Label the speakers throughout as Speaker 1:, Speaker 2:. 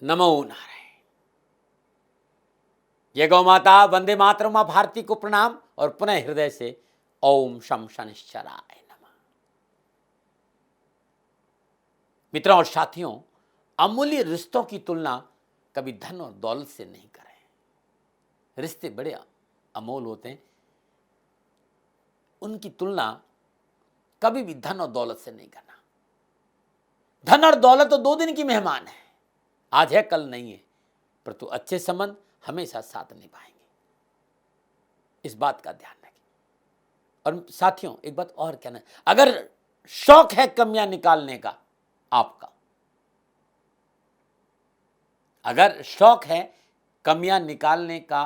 Speaker 1: नमो नारायण। ये गौ माता वंदे मातरम मां भारती को प्रणाम और पुनः हृदय से ओम शम शनिश्चराय नमः। मित्रों और साथियों, अमूल्य रिश्तों की तुलना कभी धन और दौलत से नहीं करें। रिश्ते बड़े अमोल होते हैं, उनकी तुलना कभी भी धन और दौलत से नहीं करना। धन और दौलत तो 2 दिन की मेहमान है, आज है कल नहीं है, परंतु अच्छे संबंध हमेशा साथ निभाएंगे। इस बात का ध्यान रखें। और साथियों, एक बात और कहना है, अगर शौक है कमियां निकालने का आपका, अगर शौक है कमियां निकालने का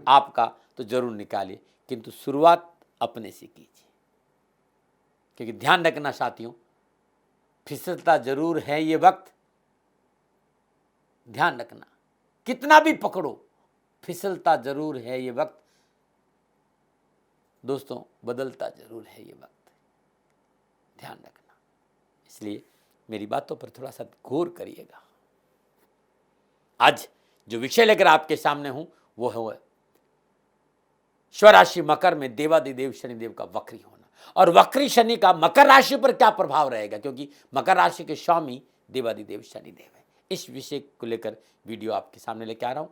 Speaker 1: आपका, तो जरूर निकालिए, किंतु शुरुआत अपने से कीजिए। क्योंकि ध्यान रखना साथियों, फिसलता जरूर है ये वक्त, ध्यान रखना, कितना भी पकड़ो फिसलता जरूर है ये वक्त। दोस्तों, बदलता जरूर है ये वक्त, ध्यान रखना। इसलिए मेरी बातों पर थोड़ा सा गौर करिएगा। आज जो विषय लेकर आपके सामने हूं वो है स्वराशि मकर में देवादिदेव शनिदेव का वक्री होना, और वक्री शनि का मकर राशि पर क्या प्रभाव रहेगा, क्योंकि मकर राशि के स्वामी देवादिदेव शनिदेव है। इस विषय को लेकर वीडियो आपके सामने लेके आ रहा हूं।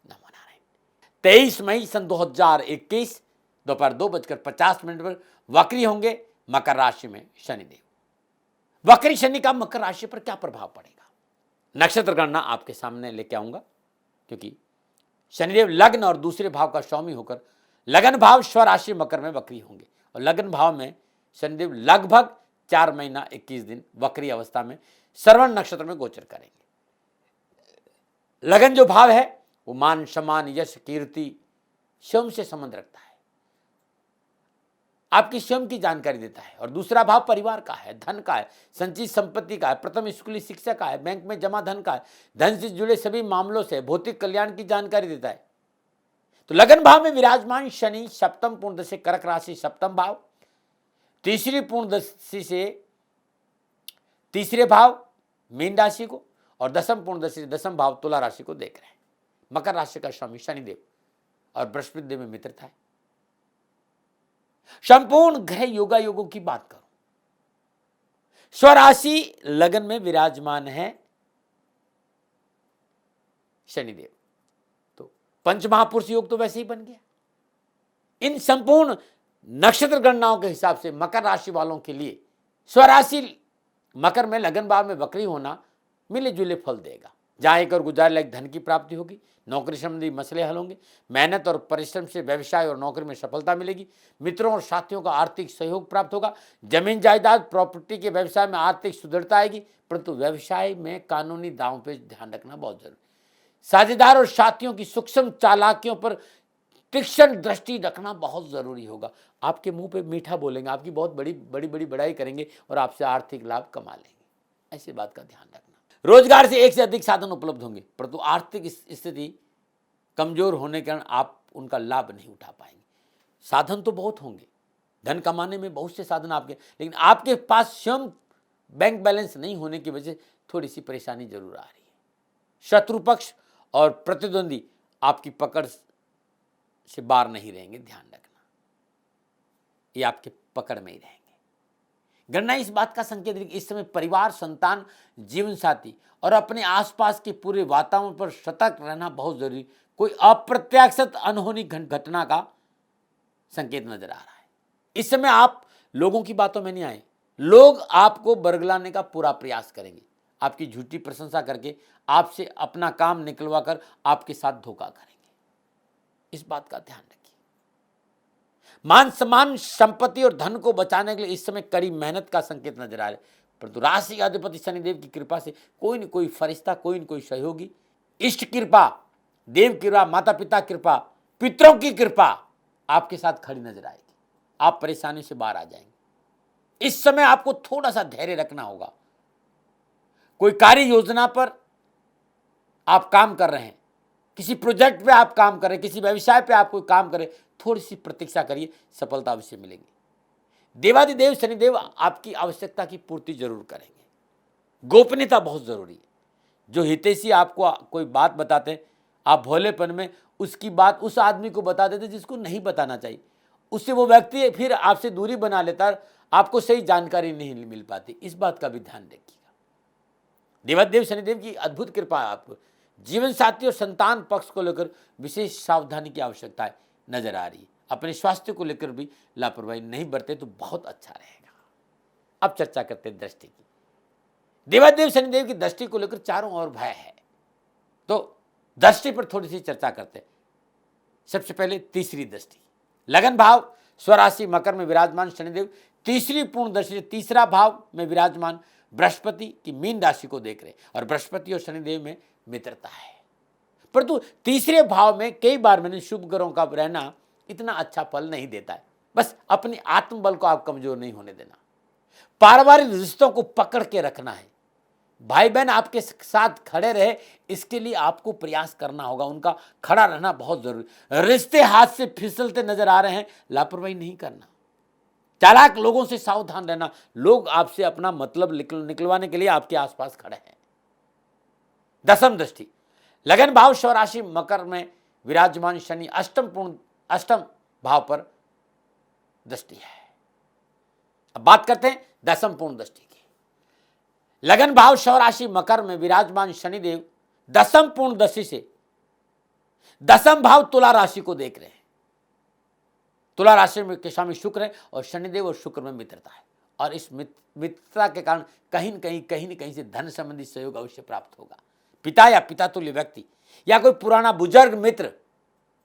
Speaker 1: नमो नारायण। 23 मई सन 2021 दोपहर 2:50 पर वक्री होंगे मकर राशि में शनिदेव। वक्री शनि का मकर राशि पर क्या प्रभाव पड़ेगा, नक्षत्र गणना आपके सामने लेके आऊंगा। क्योंकि शनिदेव लग्न और दूसरे भाव का स्वामी होकर लगन भाव स्वराशि मकर में वक्री होंगे, और लगन भाव में शनिदेव लगभग 4 महीना 21 दिन वक्री अवस्था में श्रवण नक्षत्र में गोचर करेंगे। लगन जो भाव है वो मान सम्मान यश कीर्ति स्वयं से संबंध रखता है, आपकी स्वयं की जानकारी देता है। और दूसरा भाव परिवार का है, धन का है, संचित संपत्ति का है, प्रथम स्कूली शिक्षा का है, बैंक में जमा धन का है, धन से जुड़े सभी मामलों से भौतिक कल्याण की जानकारी देता है। तो लगन भाव में विराजमान शनि सप्तम पूर्ण दशा कर्क राशि सप्तम भाव, तीसरी पूर्ण दशा से तीसरे भाव मीन राशि को, और दसम पूर्ण दशा से दसम भाव तुला राशि को देख रहे हैं। मकर राशि का स्वामी शनिदेव और बृहस्पति देव में मित्रता है। संपूर्ण ग्रह योगा योगों की बात करूं, स्वराशि लगन में विराजमान है शनिदेव, तो पंचमहापुरुष योग तो वैसे ही बन गया। इन संपूर्ण नक्षत्र गणनाओं के हिसाब से मकर राशि वालों के लिए स्वराशि मकर में लगन भाव में वक्री होना मिले जुले फल देगा। जहां एक और गुजारे लायक धन की प्राप्ति होगी, नौकरी संबंधी मसले हल होंगे, मेहनत और परिश्रम से व्यवसाय और नौकरी में सफलता मिलेगी, मित्रों और साथियों का आर्थिक सहयोग प्राप्त होगा, जमीन जायदाद प्रॉपर्टी के व्यवसाय में आर्थिक सुदृढ़ता आएगी, परंतु व्यवसाय में कानूनी दांव पे ध्यान रखना बहुत जरूरी। साझेदार और साथियों की सूक्ष्म चालाकियों पर तीक्ष्ण दृष्टि रखना बहुत जरूरी होगा। आपके मुंह पे मीठा बोलेंगे, आपकी बहुत बड़ी बड़ी बड़ाई करेंगे और आपसे आर्थिक लाभ कमा लेंगे, ऐसी बात का ध्यान रखना। रोजगार से एक से अधिक साधन उपलब्ध होंगे, परंतु आर्थिक स्थिति कमजोर होने के कारण आप उनका लाभ नहीं उठा पाएंगे। साधन तो बहुत होंगे, धन कमाने में बहुत से साधन आपके, लेकिन आपके पास स्वयं बैंक बैलेंस नहीं होने की वजह से थोड़ी सी परेशानी जरूर आ रही है। शत्रु पक्ष और प्रतिद्वंदी आपकी पकड़ से बाहर नहीं रहेंगे, ध्यान रखना, ये आपके पकड़ में ही रहेंगे। गणना इस बात का संकेत है कि इस समय परिवार, संतान, जीवन साथी और अपने आसपास के पूरे वातावरण पर सतर्क रहना बहुत जरूरी। कोई अप्रत्याशित अनहोनी घटना का संकेत नजर आ रहा है। इस समय आप लोगों की बातों में नहीं आए, लोग आपको बरगलाने का पूरा प्रयास करेंगे, आपकी झूठी प्रशंसा करके आपसे अपना काम निकलवा कर आपके साथ धोखा करेंगे। इस बात का ध्यान रखिए। मान सम्मान, संपत्ति और धन को बचाने के लिए इस समय कड़ी मेहनत का संकेत नजर आ रहा है, परंतु राशि अधिपति शनिदेव की कृपा से कोई न कोई फरिश्ता, कोई न कोई सहयोगी, इष्ट कृपा, देव कृपा, माता पिता कृपा, पितरों की कृपा आपके साथ खड़ी नजर आएगी। आप परेशानी से बाहर आ जाएंगे। इस समय आपको थोड़ा सा धैर्य रखना होगा। कोई कार्य योजना पर आप काम कर रहे हैं, किसी प्रोजेक्ट पे आप काम करें, किसी व्यवसाय पे आप कोई काम करें, थोड़ी सी प्रतीक्षा करिए, सफलता अवश्य मिलेगी। देवादिदेव शनिदेव आपकी आवश्यकता की पूर्ति जरूर करेंगे। गोपनीयता बहुत जरूरी है। जो हितैषी आपको कोई बात बताते हैं, आप भोलेपन में उसकी बात उस आदमी को बता देते जिसको नहीं बताना चाहिए। उससे वो व्यक्ति फिर आपसे दूरी बना लेता है, आपको सही जानकारी नहीं मिल पाती। इस बात का भी ध्यान रखिएगा। देवादेव शनिदेव की अद्भुत कृपा आपको जीवन साथी और संतान पक्ष को लेकर विशेष सावधानी की आवश्यकता नजर आ रही है। अपने स्वास्थ्य को लेकर भी लापरवाही नहीं बरते तो बहुत अच्छा रहेगा। अब चर्चा करते हैं दृष्टि की। देवादेव शनिदेव की दृष्टि को लेकर चारों ओर भय है, तो दृष्टि पर थोड़ी सी चर्चा करते हैं। सबसे पहले तीसरी दृष्टि, लगन भाव स्वराशि मकर में विराजमान शनिदेव तीसरी पूर्ण दृष्टि से तीसरा भाव में विराजमान बृहस्पति की मीन राशि को देख रहे, और बृहस्पति और शनिदेव में मित्रता है। परंतु तीसरे भाव में कई बार मैंने शुभ ग्रहों का रहना इतना अच्छा फल नहीं देता है। बस अपनी आत्मबल को आप कमजोर नहीं होने देना, पारिवारिक रिश्तों को पकड़ के रखना है। भाई बहन आपके साथ खड़े रहे, इसके लिए आपको प्रयास करना होगा। उनका खड़ा रहना बहुत जरूरी। रिश्ते हाथ से फिसलते नजर आ रहे हैं, लापरवाही नहीं करना। चालाक लोगों से सावधान रहना, लोग आपसे अपना मतलब निकलवाने के लिए आपके आसपास खड़े हैं। दसम दृष्टि, लगन भाव स्वराशि मकर में विराजमान शनि अष्टम भाव पर दृष्टि है। अब बात करते हैं दसम पूर्ण दृष्टि की। लगन भाव स्वराशि मकर में विराजमान शनिदेव दसम पूर्ण दृष्टि से दसम भाव तुला राशि को देख रहे हैं। तुला राशि में के स्वामी शुक्र है और शनिदेव और शुक्र में मित्रता है, और इस मित्रता के कारण कहीं न कहीं से धन संबंधी सहयोग अवश्य प्राप्त होगा। पिता या पिता तुल्य व्यक्ति या कोई पुराना बुजुर्ग मित्र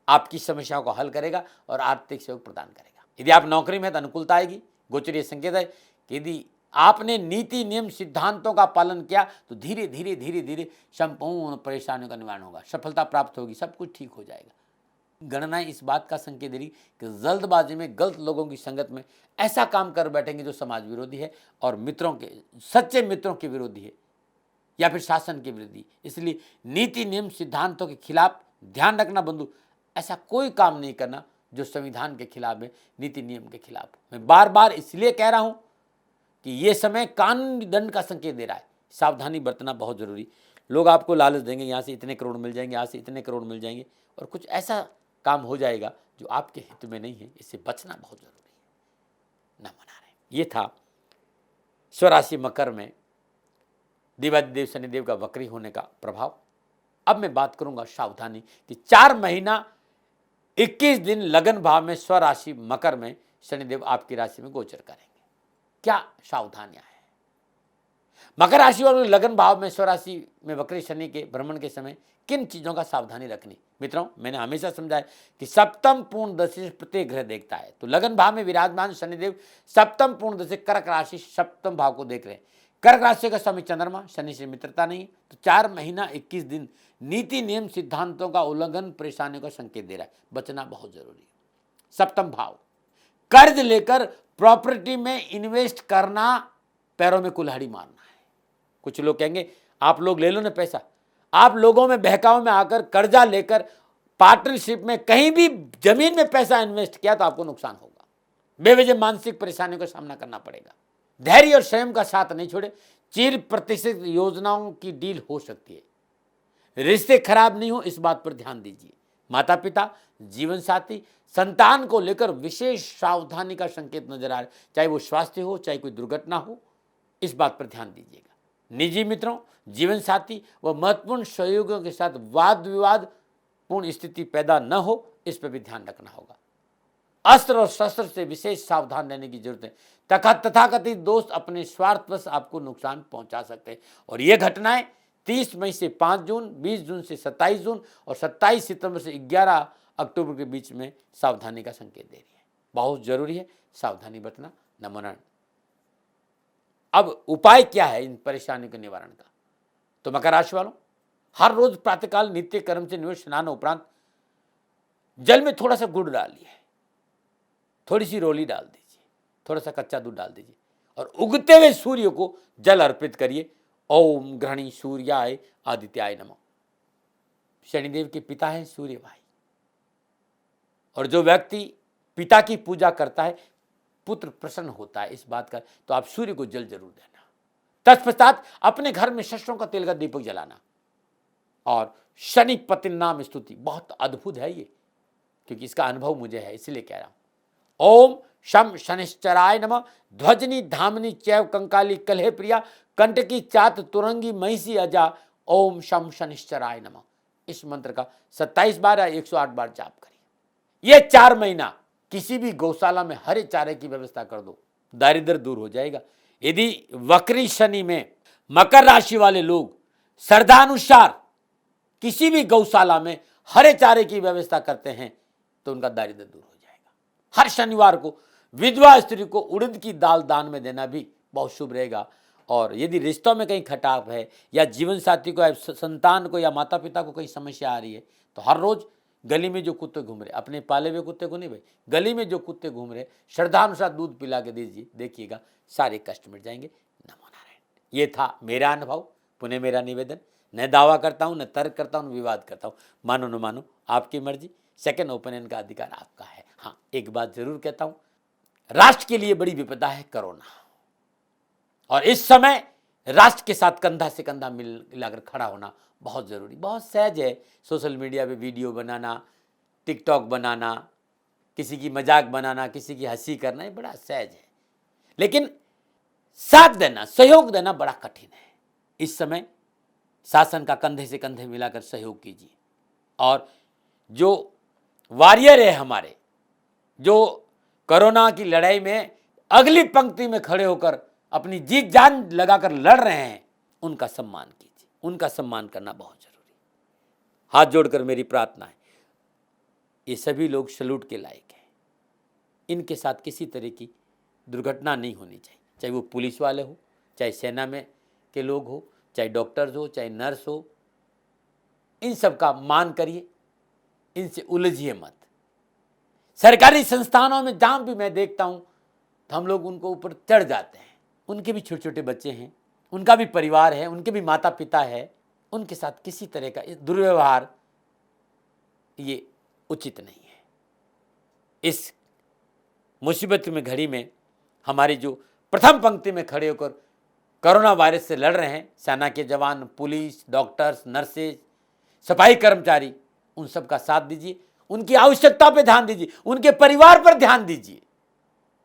Speaker 1: आपकी समस्याओं को हल करेगा और आर्थिक सहयोग प्रदान करेगा। यदि आप नौकरी में तो अनुकूलता आएगी। गोचरीय संकेत है कि यदि आपने नीति नियम सिद्धांतों का पालन किया तो धीरे धीरे संपूर्ण परेशानियों का निवारण होगा, सफलता प्राप्त होगी, सब कुछ ठीक हो जाएगा। गणनाएं इस बात का संकेत दे रही कि जल्दबाजी में गलत लोगों की संगत में ऐसा काम कर बैठेंगे जो समाज विरोधी है और मित्रों के सच्चे मित्रों के विरोधी है या फिर शासन के विरोधी। इसलिए नीति नियम सिद्धांतों के खिलाफ ध्यान रखना बंधु, ऐसा कोई काम नहीं करना जो संविधान के खिलाफ है, नीति नियम के खिलाफ। मैं बार बार इसलिए कह रहा हूं कि यह समय कानूनी दंड का संकेत दे रहा है, सावधानी बरतना बहुत जरूरी। लोग आपको लालच देंगे, यहाँ से इतने करोड़ मिल जाएंगे, यहाँ से इतने करोड़ मिल जाएंगे, और कुछ ऐसा काम हो जाएगा जो आपके हित में नहीं है। इससे बचना बहुत जरूरी है, न मना रहे। ये था स्वराशि मकर में देवादिदेव शनिदेव का वक्री होने का प्रभाव। अब मैं बात करूंगा सावधानी कि 4 महीना 21 दिन लगन भाव में स्वराशि मकर में शनिदेव आपकी राशि में गोचर करेंगे। क्या सावधानियां हैं? मकर राशि वालों लगन भाव में स्वराशि में वक्री शनि के भ्रमण के समय किन चीजों का सावधानी रखनी? मित्रों, मैंने हमेशा समझाया कि सप्तम पूर्ण दशा से प्रत्येक ग्रह देखता है। तो लगन भाव में विराजमान शनिदेव सप्तम पूर्ण दशा कर्क राशि सप्तम भाव को देख रहे हैं। कर्क राशि का स्वामी चंद्रमा, शनि से मित्रता नहीं, तो 4 महीना 21 दिन नीति नियम सिद्धांतों का उल्लंघन परेशानियों का संकेत दे रहा है, बचना बहुत जरूरी है। सप्तम भाव, कर्ज लेकर प्रॉपर्टी में इन्वेस्ट करना, पैरों में कुल्हाड़ी मारना है। कुछ लोग कहेंगे आप लोग ले लो ना पैसा। आप लोगों में बहकाव में आकर कर्जा लेकर पार्टनरशिप में कहीं भी जमीन में पैसा इन्वेस्ट किया तो आपको नुकसान होगा, बेवजह मानसिक परेशानियों का सामना करना पड़ेगा। धैर्य और संयम का साथ नहीं छोड़े, चिर प्रतिष्ठित योजनाओं की डील हो सकती है। रिश्ते खराब नहीं हो, इस बात पर ध्यान दीजिए। माता पिता, जीवन साथी, संतान को लेकर विशेष सावधानी का संकेत नजर आ रहा है, चाहे वो स्वास्थ्य हो चाहे कोई दुर्घटना हो, इस बात पर ध्यान दीजिएगा। निजी मित्रों, जीवन साथी व महत्वपूर्ण सहयोगियों के साथ वाद विवाद पूर्ण स्थिति पैदा न हो, इस पर भी ध्यान रखना होगा। अस्त्र और शस्त्र से विशेष सावधान रहने की जरूरत है। तथाकथित दोस्त अपने स्वार्थवश आपको नुकसान पहुंचा सकते हैं, और ये घटनाएं 30 मई से 5 जून, 20 जून से 27 जून और 27 सितंबर से 11 अक्टूबर के बीच में सावधानी का संकेत दे रही है। बहुत जरूरी है सावधानी बरतना, न मनन। अब उपाय क्या है इन परेशानियों के निवारण का? तो मकर राशि वालों, हर रोज प्रातःकाल नित्य कर्म से निवृत्त स्नान उपरांत जल में थोड़ा सा गुड़ डालिए, थोड़ी सी रोली डाल दीजिए, थोड़ा सा कच्चा दूध डाल दीजिए और उगते हुए सूर्य को जल अर्पित करिए। ओम ग्रहणी सूर्याय आदित्याय नमः। शनिदेव के पिता है सूर्य भाई, और जो व्यक्ति पिता की पूजा करता है पुत्र प्रसन्न होता है, इस बात का तो आप सूर्य को जल जरूर देना। तत्पश्चात अपने घर में सरसों का तेल का दीपक जलाना, और शनि पतिन नाम स्तुति बहुत अद्भुत है ये, क्योंकि इसका अनुभव मुझे है इसलिए कह रहा हूं। ओम शम शनिश्चराय नमः। ध्वजनी धामनी चैव कंकाली कलह प्रिया कंटकी चात तुरंगी महिषी अजा। ओम शम शनिश्चराय नमः। इस मंत्र का 27 बार या 108 बार जाप करिए। ये 4 महीना किसी भी गौशाला में हरे चारे की व्यवस्था कर दो, दारिद्र दूर हो जाएगा। यदि वक्री शनि में मकर राशि वाले लोग श्रद्धानुसार किसी भी गौशाला में हरे चारे की व्यवस्था करते हैं तो उनका दारिद्र दूर हो जाएगा। हर शनिवार को विधवा स्त्री को उड़द की दाल दान में देना भी बहुत शुभ रहेगा। और यदि रिश्तों में कहीं खटाव है या जीवन साथी को या संतान को या माता पिता को कहीं समस्या आ रही है तो हर रोज गली में जो कुत्ते घूम रहे, अपने पाले हुए कुत्ते को नहीं भाई, गली में जो कुत्ते घूम रहे श्रद्धानुसार दूध पिला के दीजिए, देखिएगा सारे कष्ट मिट जाएंगे। नमो नारायण। ये था मेरा अनुभव, पुनः मेरा निवेदन। न दावा करता हूं, न तर्क करता हूं, न विवाद करता हूं। मानो न मानो आपकी मर्जी, सेकंड ओपिनियन का अधिकार आपका है। हाँ, एक बात जरूर कहता हूं, राष्ट्र के लिए बड़ी विपदा है कोरोना, और इस समय राष्ट्र के साथ कंधा से कंधा मिलाकर खड़ा होना बहुत जरूरी, बहुत सहज है। सोशल मीडिया पे वीडियो बनाना, टिकटॉक बनाना, किसी की मजाक बनाना, किसी की हंसी करना, ये बड़ा सहज है, लेकिन साथ देना, सहयोग देना बड़ा कठिन है। इस समय शासन का कंधे से कंधे मिलाकर सहयोग कीजिए, और जो वॉरियर है हमारे, जो कोरोना की लड़ाई में अगली पंक्ति में खड़े होकर अपनी जीत जान लगाकर लड़ रहे हैं, उनका सम्मान कीजिए। उनका सम्मान करना बहुत जरूरी है। हाथ जोड़कर मेरी प्रार्थना है, ये सभी लोग सैल्यूट के लायक हैं। इनके साथ किसी तरह की दुर्घटना नहीं होनी चाहिए, चाहे वो पुलिस वाले हो, चाहे सेना में के लोग हो, चाहे डॉक्टर्स हो, चाहे नर्स हो। इन सब का मान करिए, इनसे उलझिए मत। सरकारी संस्थानों में जहां भी मैं देखता हूं तो हम लोग उनको ऊपर चढ़ जाते हैं। उनके भी छोटे छोटे बच्चे हैं, उनका भी परिवार है, उनके भी माता पिता है। उनके साथ किसी तरह का दुर्व्यवहार ये उचित नहीं है। इस मुसीबत में घड़ी में हमारी जो प्रथम पंक्ति में खड़े होकर कोरोना वायरस से लड़ रहे हैं, सेना के जवान, पुलिस, डॉक्टर्स, नर्सेज, सफाई कर्मचारी, उन सब का साथ दीजिए। उनकी आवश्यकता पर ध्यान दीजिए, उनके परिवार पर ध्यान दीजिए।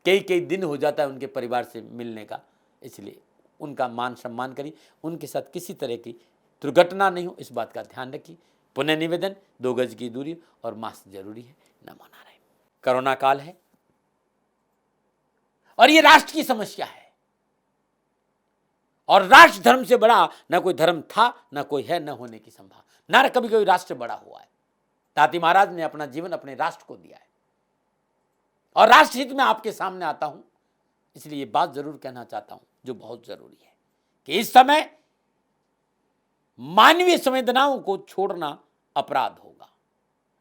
Speaker 1: कई कई दिन हो जाता है उनके परिवार से मिलने का, इसलिए उनका मान सम्मान करिए। उनके साथ किसी तरह की दुर्घटना नहीं हो, इस बात का ध्यान रखिए। पुनः निवेदन, 2 गज की दूरी और मास्क जरूरी है। नमो नारायण। कोरोना काल है और ये राष्ट्र की समस्या है, और राष्ट्र धर्म से बड़ा न कोई धर्म था, न कोई है, न होने की संभावना। न कभी कोई राष्ट्र बड़ा हुआ है। ताती महाराज ने अपना जीवन अपने राष्ट्र को दिया है, और राष्ट्र हित में आपके सामने आता हूं, इसलिए ये बात जरूर कहना चाहता हूं जो बहुत जरूरी है कि इस समय मानवीय संवेदनाओं को छोड़ना अपराध होगा।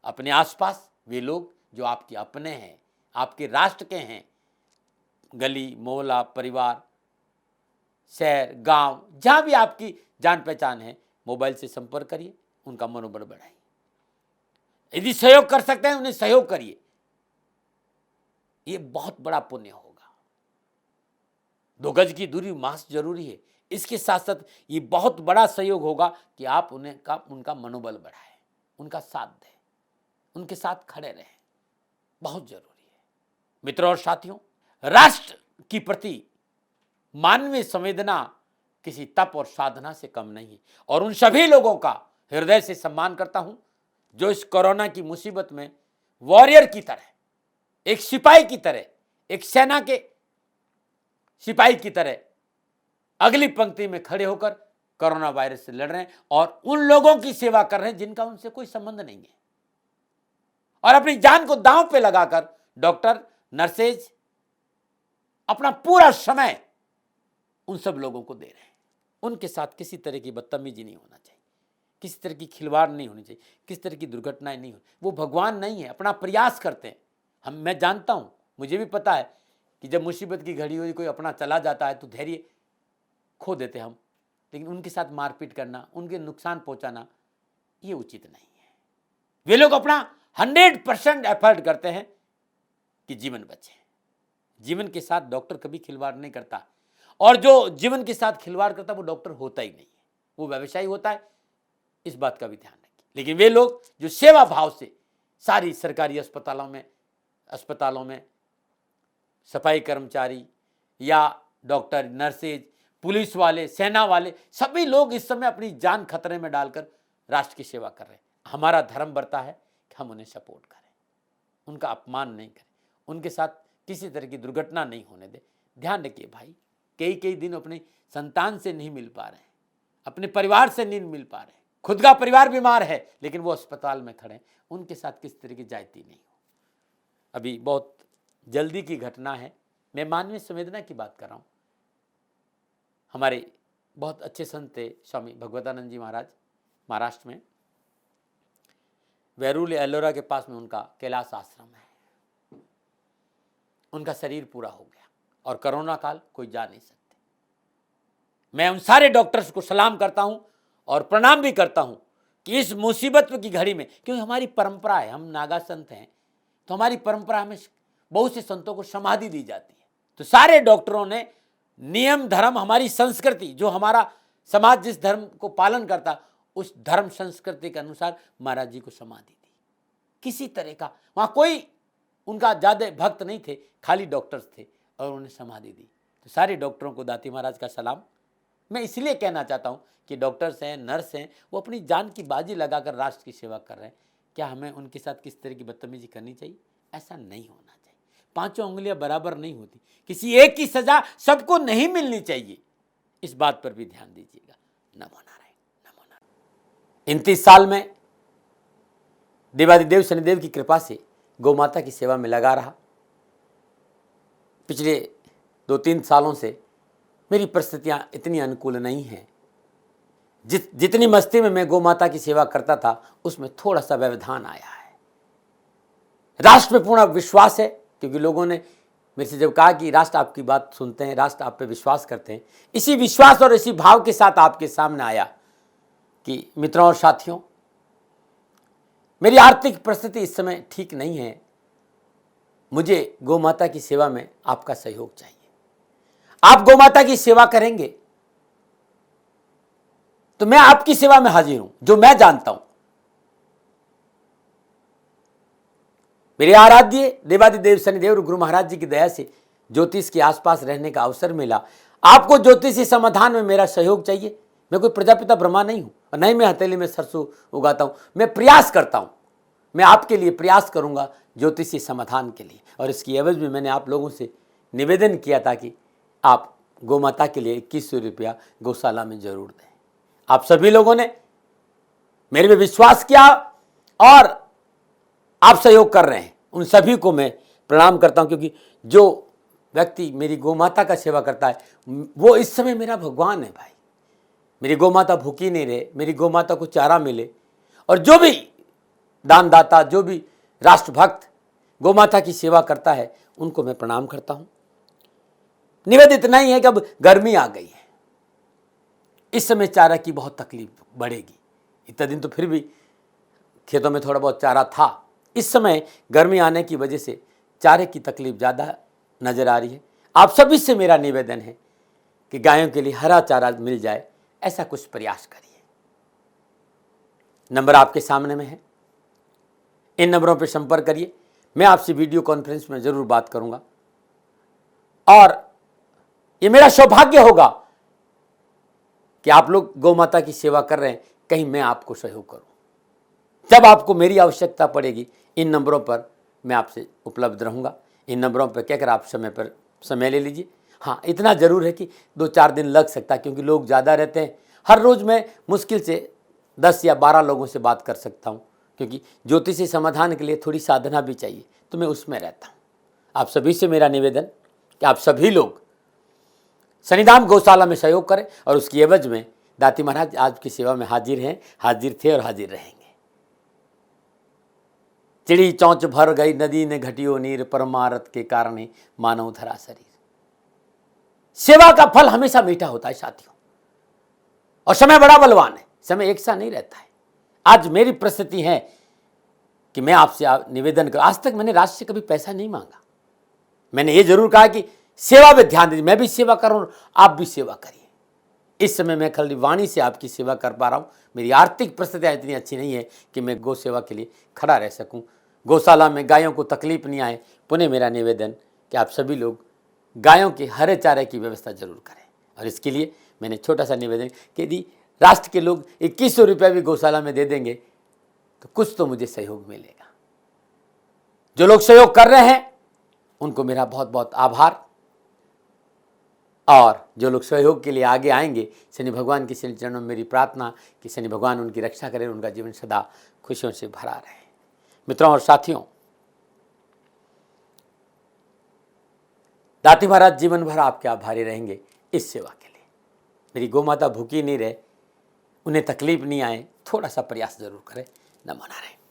Speaker 1: अपने आसपास वे लोग जो आपके अपने हैं, आपके राष्ट्र के हैं, गली मोहल्ला, परिवार, शहर, गांव, जहां भी आपकी जान पहचान है, मोबाइल से संपर्क करिए, उनका मनोबल बढ़ाइए। यदि सहयोग कर सकते हैं उन्हें सहयोग करिए, ये बहुत बड़ा पुण्य होगा। 2 गज की दूरी, मास्क जरूरी है। इसके साथ साथ ये बहुत बड़ा सहयोग होगा कि आप उनका मनोबल बढ़ाएं, उनका साथ दें, उनके साथ खड़े रहें, बहुत जरूरी है। मित्रों और साथियों, राष्ट्र की प्रति मानवीय संवेदना किसी तप और साधना से कम नहीं है, और उन सभी लोगों का हृदय से सम्मान करता हूं जो इस कोरोना की मुसीबत में वॉरियर की तरह, एक सिपाही की तरह, एक सेना के सिपाही की तरह अगली पंक्ति में खड़े होकर कोरोना वायरस से लड़ रहे हैं, और उन लोगों की सेवा कर रहे हैं जिनका उनसे कोई संबंध नहीं है, और अपनी जान को दांव पे लगाकर डॉक्टर, नर्सेज अपना पूरा समय उन सब लोगों को दे रहे हैं। उनके साथ किसी तरह की बदतमीजी नहीं होना चाहिए, किसी तरह की खिलवाड़ नहीं होनी चाहिए, किसी तरह की दुर्घटनाएं नहीं हो। वो भगवान नहीं है, अपना प्रयास करते हैं। मैं जानता हूं, मुझे भी पता है कि जब मुसीबत की घड़ी हो, कोई अपना चला जाता है तो धैर्य खो देते हम, लेकिन उनके साथ मारपीट करना, उनके नुकसान पहुंचाना, ये उचित नहीं है। वे लोग अपना 100% एफर्ट करते हैं कि जीवन बचे। जीवन के साथ डॉक्टर कभी खिलवाड़ नहीं करता, और जो जीवन के साथ खिलवाड़ करता है वो डॉक्टर होता ही नहीं है, वो व्यवसायी होता है, इस बात का भी ध्यान रखिए। लेकिन वे लोग जो सेवा भाव से सारी सरकारी अस्पतालों में सफाई कर्मचारी या डॉक्टर, नर्सेज, पुलिस वाले, सेना वाले, सभी लोग इस समय अपनी जान खतरे में डालकर राष्ट्र की सेवा कर रहे हैं। हमारा धर्म बनता है कि हम उन्हें सपोर्ट करें, उनका अपमान नहीं करें, उनके साथ किसी तरह की दुर्घटना नहीं होने दें। ध्यान रखिए भाई, कई दिन अपनी संतान से नहीं मिल पा रहे हैं, अपने परिवार से नहीं मिल पा रहे हैं, खुद का परिवार बीमार है लेकिन वो अस्पताल में खड़े हैं, उनके साथ किस तरह की जायती नहीं हो। अभी बहुत जल्दी की घटना है, मैं मानवीय संवेदना की बात कर रहा हूँ। हमारे बहुत अच्छे संत थे स्वामी भगवतानंद जी महाराज, महाराष्ट्र में वेरूल एलोरा के पास में उनका कैलाश आश्रम है। उनका शरीर पूरा हो गया और कोरोना काल कोई जा नहीं सकते। मैं उन सारे डॉक्टर्स को सलाम करता हूं और प्रणाम भी करता हूं कि इस मुसीबत की घड़ी में, क्योंकि हमारी परंपरा है, हम नागा संत हैं तो हमारी परंपरा में बहुत से संतों को समाधि दी जाती है। तो सारे डॉक्टरों ने नियम धर्म, हमारी संस्कृति, जो हमारा समाज जिस धर्म को पालन करता, उस धर्म संस्कृति के अनुसार महाराज जी को समाधि दी। किसी तरह का वहां कोई उनका ज्यादा भक्त नहीं थे, खाली डॉक्टर्स थे और उन्हें समाधि दी। तो सारे डॉक्टरों को दाती महाराज का सलाम। मैं इसलिए कहना चाहता हूं कि डॉक्टर्स हैं, नर्स हैं, वो अपनी जान की बाजी लगाकर राष्ट्र की सेवा कर रहे हैं। क्या हमें उनके साथ किस तरह की बदतमीजी करनी चाहिए? ऐसा नहीं होना चाहिए। पांचों उंगलियां बराबर नहीं होती, किसी एक की सजा सबको नहीं मिलनी चाहिए। इस बात पर भी ध्यान दीजिएगा। नमो नारायण, नमो नारायण। 29 साल में देवादिदेव शनिदेव की कृपा से गौ माता की सेवा में लगा रहा। पिछले 2-3 सालों से मेरी परिस्थितियां इतनी अनुकूल नहीं हैं। जितनी मस्ती में मैं गौ माता की सेवा करता था, उसमें थोड़ा सा व्यवधान आया है। राष्ट्र में पूर्ण विश्वास है, क्योंकि लोगों ने मेरे से जब कहा कि राष्ट्र आपकी बात सुनते हैं, राष्ट्र आप पे विश्वास करते हैं, इसी विश्वास और इसी भाव के साथ आपके सामने आया कि मित्रों और साथियों, मेरी आर्थिक परिस्थिति इस समय ठीक नहीं है, मुझे गौ माता की सेवा में आपका सहयोग चाहिए। आप गौ माता की सेवा करेंगे तो मैं आपकी सेवा में हाजिर हूं, जो मैं जानता हूं। मेरे आराध्य देवादिदेव शनिदेव गुरु महाराज जी की दया से ज्योतिष के आसपास रहने का अवसर मिला। आपको ज्योतिषी समाधान में मेरा सहयोग चाहिए। मैं कोई प्रजापिता ब्रह्मा नहीं हूं और नहीं मैं हथेली में सरसों उगाता हूं। मैं प्रयास करता हूं, मैं आपके लिए प्रयास करूंगा ज्योतिषी समाधान के लिए। और इसकी एवज में मैंने आप लोगों से निवेदन किया था कि आप गौ माता के लिए 2100 रुपया गौशाला में जरूर दें। आप सभी लोगों ने मेरे पे विश्वास किया और आप सहयोग कर रहे हैं। उन सभी को मैं प्रणाम करता हूं, क्योंकि जो व्यक्ति मेरी गौ माता का सेवा करता है वो इस समय मेरा भगवान है भाई। मेरी गौ माता भूखी नहीं रहे, मेरी गौ माता को चारा मिले। और जो भी दानदाता, जो भी राष्ट्रभक्त गौ माता की सेवा करता है, उनको मैं प्रणाम करता हूं। निवेदन इतना ही है कि अब गर्मी आ गई है, इस समय चारा की बहुत तकलीफ बढ़ेगी। इतना दिन तो फिर भी खेतों में थोड़ा बहुत चारा था, इस समय गर्मी आने की वजह से चारे की तकलीफ ज़्यादा नजर आ रही है। आप सभी से मेरा निवेदन है कि गायों के लिए हरा चारा मिल जाए, ऐसा कुछ प्रयास करिए। नंबर आपके सामने में है, इन नंबरों पर संपर्क करिए। मैं आपसे वीडियो कॉन्फ्रेंस में जरूर बात करूंगा और ये मेरा सौभाग्य होगा कि आप लोग गौ माता की सेवा कर रहे हैं, कहीं मैं आपको सहयोग करूं। जब आपको मेरी आवश्यकता पड़ेगी, इन नंबरों पर मैं आपसे उपलब्ध रहूंगा। इन नंबरों पर कहकर आप समय ले लीजिए। हाँ, इतना जरूर है कि 2-4 दिन लग सकता है, क्योंकि लोग ज़्यादा रहते हैं। हर रोज़ मैं मुश्किल से 10 या 12 लोगों से बात कर सकता हूँ, क्योंकि ज्योतिषी समाधान के लिए थोड़ी साधना भी चाहिए, तो मैं उसमें रहता हूँ। आप सभी से मेरा निवेदन कि आप सभी लोग शनिधाम गौशाला में सहयोग करें और उसकी एवज में दाती महाराज आज की सेवा में हाजिर हैं, हाजिर थे और हाजिर रहेंगे। चिड़ी चौंच भर गई नदी ने घटियो नीर, परमारथ के कारण ही मानव धरा शरीर। सेवा का फल हमेशा मीठा होता है साथियों, और समय बड़ा बलवान है, समय एक सा नहीं रहता है। आज मेरी परिस्थिति है कि मैं आपसे निवेदन कर, आज तक मैंने राष्ट्र से कभी पैसा नहीं मांगा। मैंने ये जरूर कहा कि सेवा पे ध्यान दीजिए, मैं भी सेवा करूं, आप भी सेवा करिए। इस समय मैं खाली वाणी से आपकी सेवा कर पा रहा हूँ। मेरी आर्थिक परिस्थितियाँ इतनी अच्छी नहीं है कि मैं गौ सेवा के लिए खड़ा रह सकूँ। गौशाला में गायों को तकलीफ नहीं आए। पुनः मेरा निवेदन कि आप सभी लोग गायों के हरे चारे की व्यवस्था जरूर करें। और इसके लिए मैंने छोटा सा निवेदन कि यदि राष्ट्र के लोग 2100 रुपया भी गौशाला में दे देंगे तो कुछ तो मुझे सहयोग मिलेगा। जो लोग सहयोग कर रहे हैं उनको मेरा बहुत बहुत आभार। और जो लोग सहयोग के लिए आगे आएंगे, शनि भगवान के श्री चरणों में मेरी प्रार्थना कि शनि भगवान उनकी रक्षा करें, उनका जीवन सदा खुशियों से भरा रहे। मित्रों और साथियों, दाती महाराज जीवन भर आपके आभारी रहेंगे इस सेवा के लिए। मेरी गौ माता भूखी नहीं रहे, उन्हें तकलीफ नहीं आए, थोड़ा सा प्रयास जरूर करें। नमो नारायण।